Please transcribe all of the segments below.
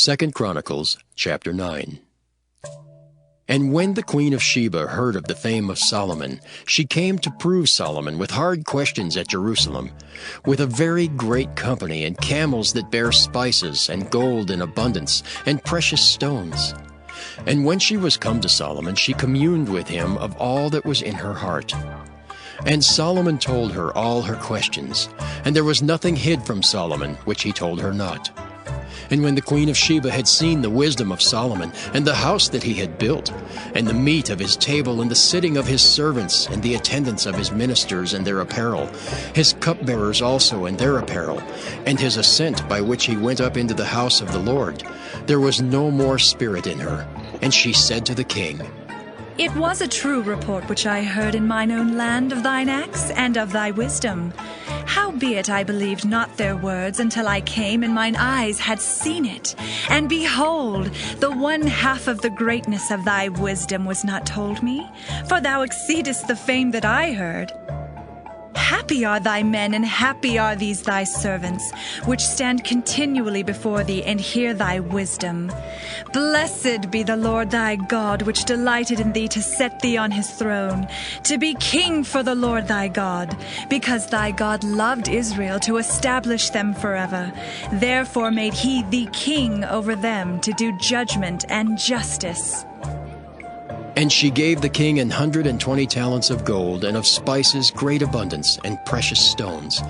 2 Chronicles chapter 9. And when the queen of Sheba heard of the fame of Solomon, she came to prove Solomon with hard questions at Jerusalem, with a very great company, and camels that bear spices, and gold in abundance, and precious stones. And when she was come to Solomon, she communed with him of all that was in her heart. And Solomon told her all her questions, and there was nothing hid from Solomon which he told her not. And when the queen of Sheba had seen the wisdom of Solomon, and the house that he had built, and the meat of his table, and the sitting of his servants, and the attendance of his ministers and their apparel, his cupbearers also and their apparel, and his ascent by which he went up into the house of the Lord, there was no more spirit in her. And she said to the king, It was a true report which I heard in mine own land of thine acts and of thy wisdom. Howbeit I believed not their words until I came, and mine eyes had seen it. And behold, the one half of the greatness of thy wisdom was not told me, for thou exceedest the fame that I heard. Happy are thy men, and happy are these thy servants, which stand continually before thee, and hear thy wisdom. Blessed be the Lord thy God, which delighted in thee to set thee on his throne, to be king for the Lord thy God, because thy God loved Israel to establish them forever. Therefore made he thee king over them, to do judgment and justice. And she gave the king 120 talents of gold, and of spices great abundance, and precious stones.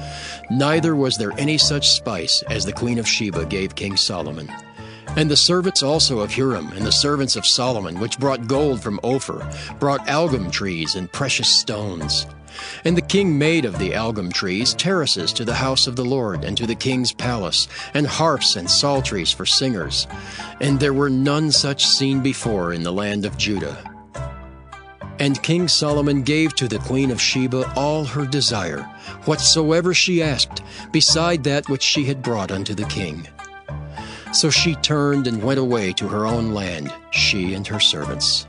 Neither was there any such spice as the queen of Sheba gave King Solomon. And the servants also of Huram, and the servants of Solomon, which brought gold from Ophir, brought algum trees and precious stones. And the king made of the algum trees terraces to the house of the Lord, and to the king's palace, and harps and psalteries for singers. And there were none such seen before in the land of Judah. And King Solomon gave to the queen of Sheba all her desire, whatsoever she asked, beside that which she had brought unto the king. So she turned and went away to her own land, she and her servants.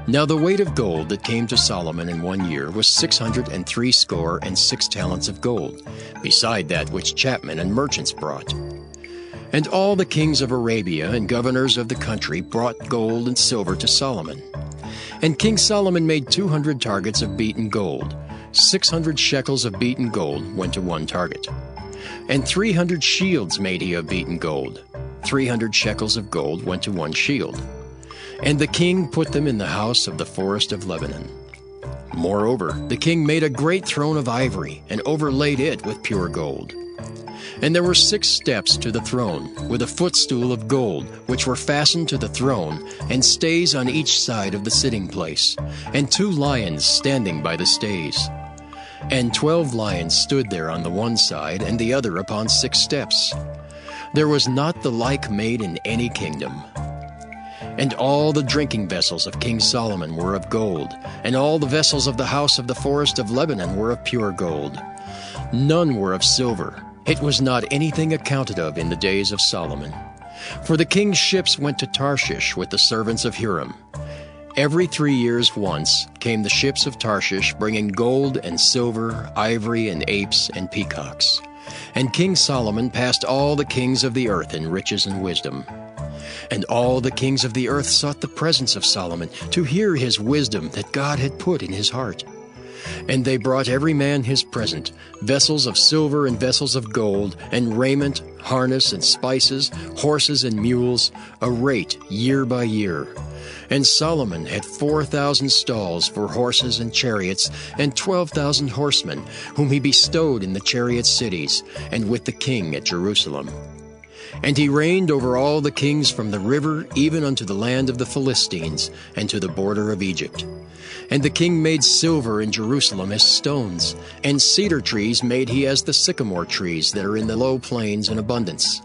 Now the weight of gold that came to Solomon in 1 year was 666 talents of gold, beside that which chapmen and merchants brought. And all the kings of Arabia and governors of the country brought gold and silver to Solomon. And King Solomon made 200 targets of beaten gold. 600 shekels of beaten gold went to one target. And 300 shields made he of beaten gold. 300 shekels of gold went to one shield. And the king put them in the house of the forest of Lebanon. Moreover, the king made a great throne of ivory, and overlaid it with pure gold. And there were 6 steps to the throne, with a footstool of gold, which were fastened to the throne, and stays on each side of the sitting place, and 2 lions standing by the stays. And 12 lions stood there on the one side, and the other upon 6 steps. There was not the like made in any kingdom. And all the drinking vessels of King Solomon were of gold, and all the vessels of the house of the forest of Lebanon were of pure gold. None were of silver. It was not anything accounted of in the days of Solomon. For the king's ships went to Tarshish with the servants of Huram. Every 3 years once came the ships of Tarshish, bringing gold and silver, ivory and apes and peacocks. And King Solomon passed all the kings of the earth in riches and wisdom. And all the kings of the earth sought the presence of Solomon, to hear his wisdom that God had put in his heart. And they brought every man his present, vessels of silver and vessels of gold, and raiment, harness and spices, horses and mules, a rate year by year. And Solomon had 4,000 stalls for horses and chariots, and 12,000 horsemen, whom he bestowed in the chariot cities, and with the king at Jerusalem. And he reigned over all the kings from the river even unto the land of the Philistines, and to the border of Egypt. And the king made silver in Jerusalem as stones, and cedar trees made he as the sycamore trees that are in the low plains in abundance.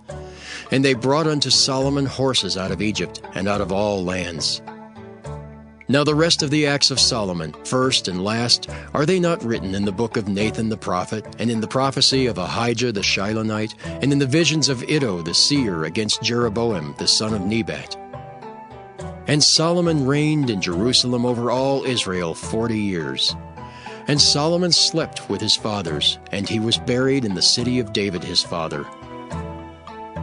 And they brought unto Solomon horses out of Egypt, and out of all lands. Now the rest of the acts of Solomon, first and last, are they not written in the book of Nathan the prophet, and in the prophecy of Ahijah the Shilonite, and in the visions of Iddo the seer against Jeroboam the son of Nebat? And Solomon reigned in Jerusalem over all Israel 40 years. And Solomon slept with his fathers, and he was buried in the city of David his father.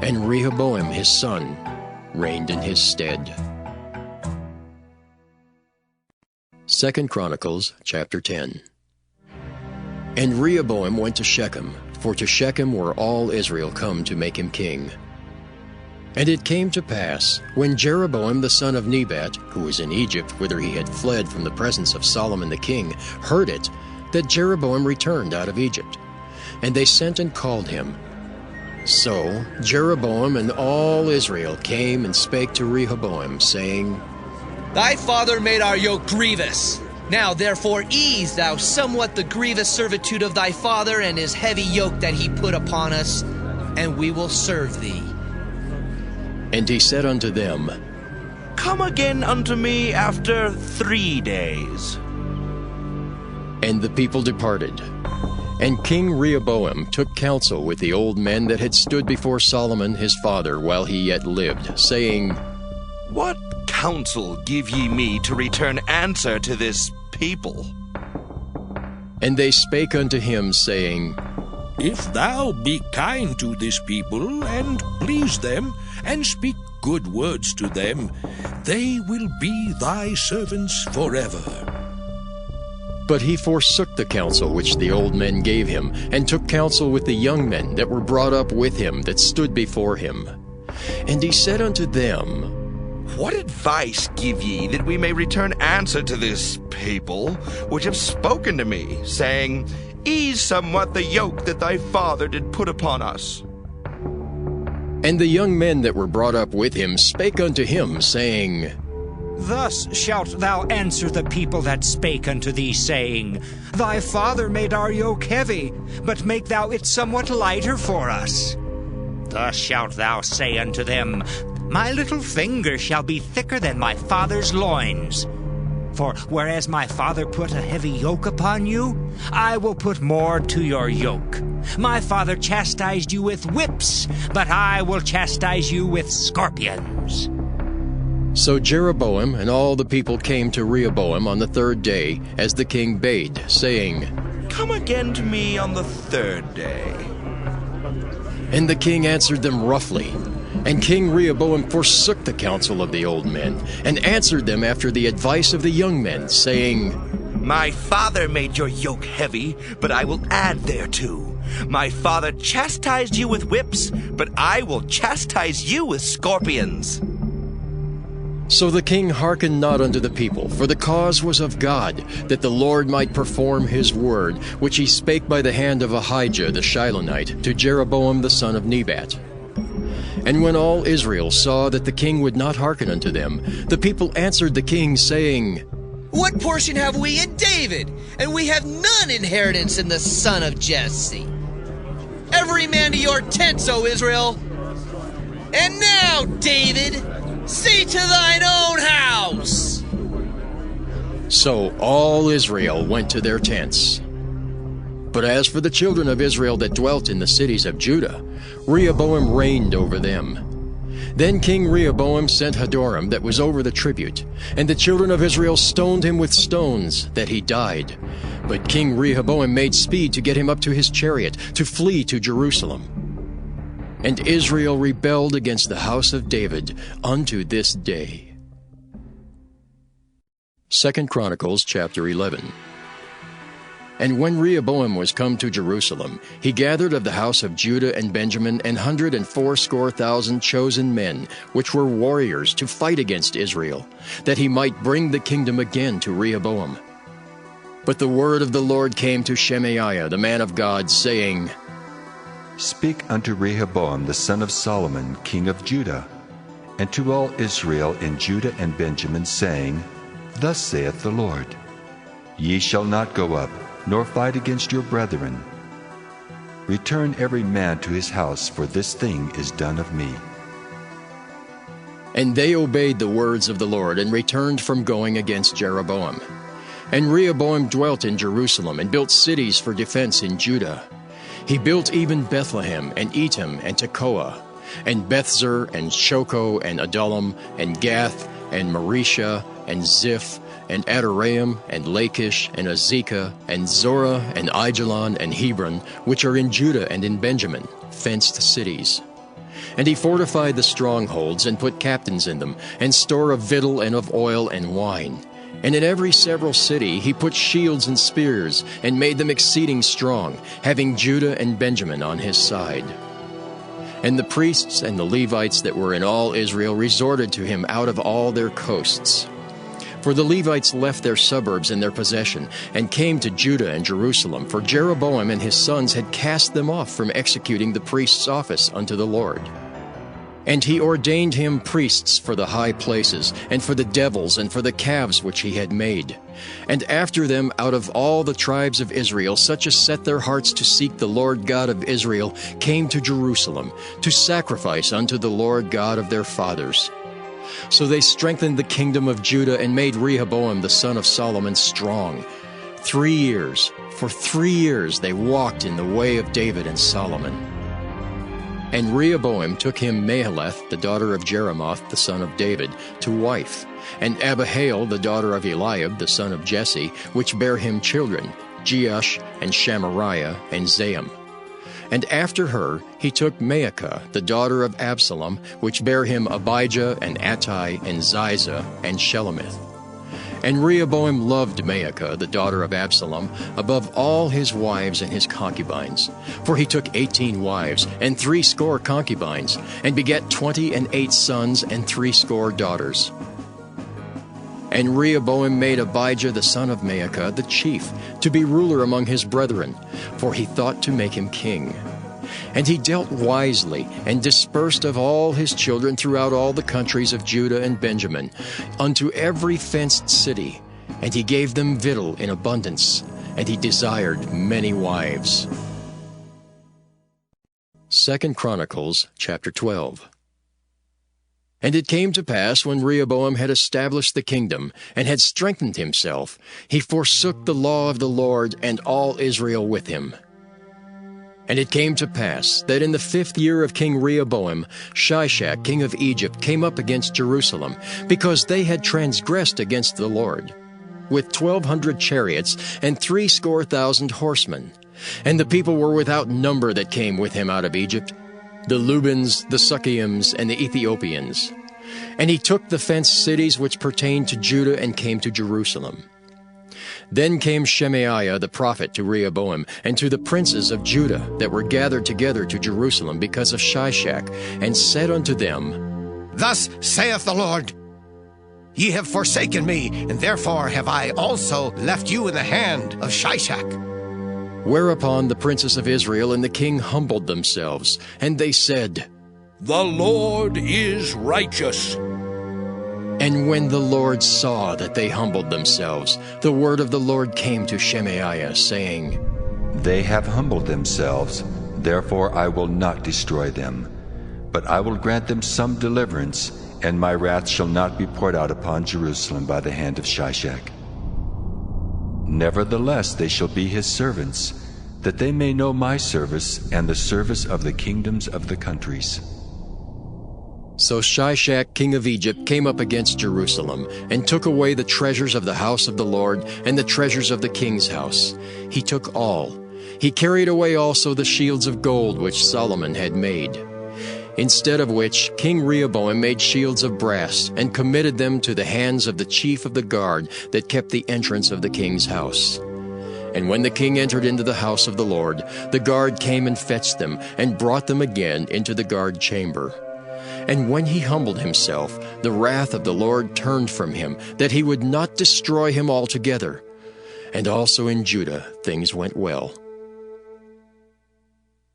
and Rehoboam his son reigned in his stead. 2 Chronicles chapter 10. And Rehoboam went to Shechem, for to Shechem were all Israel come to make him king. And it came to pass, when Jeroboam the son of Nebat, who was in Egypt, whither he had fled from the presence of Solomon the king, heard it, that Jeroboam returned out of Egypt. And they sent and called him. So Jeroboam and all Israel came and spake to Rehoboam, saying, Thy father made our yoke grievous. Now therefore ease thou somewhat the grievous servitude of thy father and his heavy yoke that he put upon us, and we will serve thee. And he said unto them, Come again unto me after 3 days. And the people departed. And King Rehoboam took counsel with the old men that had stood before Solomon his father while he yet lived, saying, What counsel give ye me to return answer to this people? And they spake unto him, saying, If thou be kind to this people, and please them, and speak good words to them, they will be thy servants forever. But he forsook the counsel which the old men gave him, and took counsel with the young men that were brought up with him, that stood before him. And he said unto them, What advice give ye that we may return answer to this people, which have spoken to me, saying, Ease somewhat the yoke that thy father did put upon us? And the young men that were brought up with him spake unto him, saying, Thus shalt thou answer the people that spake unto thee, saying, Thy father made our yoke heavy, but make thou it somewhat lighter for us. Thus shalt thou say unto them, My little finger shall be thicker than my father's loins. For whereas my father put a heavy yoke upon you, I will put more to your yoke. My father chastised you with whips, but I will chastise you with scorpions. So Jeroboam and all the people came to Rehoboam on the 3rd day, as the king bade, saying, Come again to me on the 3rd day. And the king answered them roughly. And King Rehoboam forsook the counsel of the old men, and answered them after the advice of the young men, saying, My father made your yoke heavy, but I will add thereto. My father chastised you with whips, but I will chastise you with scorpions. So the king hearkened not unto the people, for the cause was of God, that the Lord might perform his word, which he spake by the hand of Ahijah the Shilonite to Jeroboam the son of Nebat. And when all Israel saw that the king would not hearken unto them, the people answered the king, saying, What portion have we in David? And we have none inheritance in the son of Jesse. Every man to your tents, O Israel. And now, David, see to thine own house. So all Israel went to their tents. But as for the children of Israel that dwelt in the cities of Judah, Rehoboam reigned over them. Then King Rehoboam sent Hadoram that was over the tribute, and the children of Israel stoned him with stones, that he died. But King Rehoboam made speed to get him up to his chariot, to flee to Jerusalem. And Israel rebelled against the house of David unto this day. 2 Chronicles chapter 11. And when Rehoboam was come to Jerusalem, he gathered of the house of Judah and Benjamin 180,000 chosen men, which were warriors, to fight against Israel, that he might bring the kingdom again to Rehoboam. But the word of the Lord came to Shemaiah the man of God, saying, Speak unto Rehoboam the son of Solomon, king of Judah, and to all Israel in Judah and Benjamin, saying, Thus saith the Lord, Ye shall not go up, nor fight against your brethren. Return every man to his house, for this thing is done of me. And they obeyed the words of the Lord, and returned from going against Jeroboam. And Rehoboam dwelt in Jerusalem, and built cities for defense in Judah. He built even Bethlehem, and Etam, and Tekoa, and Bethzer, and Shoko, and Adullam, and Gath, and Marisha, and Ziph, and Adoraim, and Lachish, and Azekah, and Zorah, and Aijalon, and Hebron, which are in Judah and in Benjamin, fenced cities. And he fortified the strongholds, and put captains in them, and store of victual and of oil and wine. And in every several city he put shields and spears, and made them exceeding strong, having Judah and Benjamin on his side. And the priests and the Levites that were in all Israel resorted to him out of all their coasts. For the Levites left their suburbs in their possession, and came to Judah and Jerusalem, for Jeroboam and his sons had cast them off from executing the priest's office unto the Lord. And he ordained him priests for the high places, and for the devils, and for the calves which he had made. And after them out of all the tribes of Israel, such as set their hearts to seek the Lord God of Israel, came to Jerusalem, to sacrifice unto the Lord God of their fathers. So they strengthened the kingdom of Judah, and made Rehoboam the son of Solomon strong. 3 years, for 3 years they walked in the way of David and Solomon. And Rehoboam took him Mahalath, the daughter of Jeremoth, the son of David, to wife, and Abihail, the daughter of Eliab, the son of Jesse, which bare him children, Jeush, and Shamariah, and Zaam. And after her he took Maacah, the daughter of Absalom, which bare him Abijah, and Attai, and Ziza, and Shelomith. And Rehoboam loved Maacah, the daughter of Absalom, above all his wives and his concubines. For he took 18 wives, and 80 concubines, and begat 28 sons, and 80 daughters. And Rehoboam made Abijah the son of Maacah the chief, to be ruler among his brethren, for he thought to make him king. And he dealt wisely, and dispersed of all his children throughout all the countries of Judah and Benjamin, unto every fenced city. And he gave them victual in abundance, and he desired many wives. 2 Chronicles chapter 12. And it came to pass, when Rehoboam had established the kingdom, and had strengthened himself, he forsook the law of the Lord, and all Israel with him. And it came to pass, that in the 5th year of King Rehoboam, Shishak king of Egypt came up against Jerusalem, because they had transgressed against the Lord, with 1,200 chariots, and 80,000 horsemen. And the people were without number that came with him out of Egypt, the Lubans, the Sukkiims, and the Ethiopians. And he took the fenced cities which pertained to Judah, and came to Jerusalem. Then came Shemaiah the prophet to Rehoboam, and to the princes of Judah that were gathered together to Jerusalem because of Shishak, and said unto them, Thus saith the Lord, Ye have forsaken me, and therefore have I also left you in the hand of Shishak. Whereupon the princes of Israel and the king humbled themselves, and they said, The Lord is righteous. And when the Lord saw that they humbled themselves, the word of the Lord came to Shemaiah, saying, They have humbled themselves, therefore I will not destroy them. But I will grant them some deliverance, and my wrath shall not be poured out upon Jerusalem by the hand of Shishak. Nevertheless they shall be his servants, that they may know my service and the service of the kingdoms of the countries. So Shishak king of Egypt came up against Jerusalem, and took away the treasures of the house of the Lord, and the treasures of the king's house. He took all. He carried away also the shields of gold which Solomon had made. Instead of which King Rehoboam made shields of brass, and committed them to the hands of the chief of the guard that kept the entrance of the king's house. And when the king entered into the house of the Lord, the guard came and fetched them, and brought them again into the guard chamber. And when he humbled himself, the wrath of the Lord turned from him, that he would not destroy him altogether. And also in Judah things went well.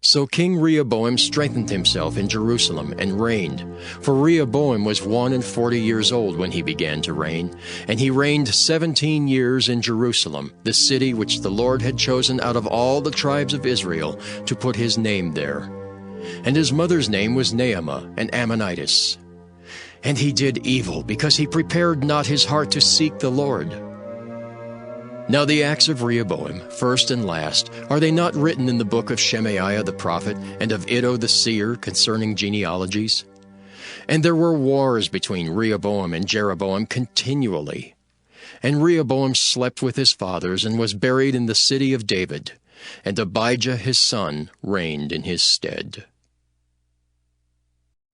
So King Rehoboam strengthened himself in Jerusalem and reigned. For Rehoboam was 41 years old when he began to reign, and he reigned 17 years in Jerusalem, the city which the Lord had chosen out of all the tribes of Israel to put his name there. And his mother's name was Naamah, an Ammonitess. And he did evil, because he prepared not his heart to seek the Lord. Now the acts of Rehoboam, first and last, are they not written in the book of Shemaiah the prophet, and of Iddo the seer concerning genealogies? And there were wars between Rehoboam and Jeroboam continually. And Rehoboam slept with his fathers, and was buried in the city of David. And Abijah his son reigned in his stead.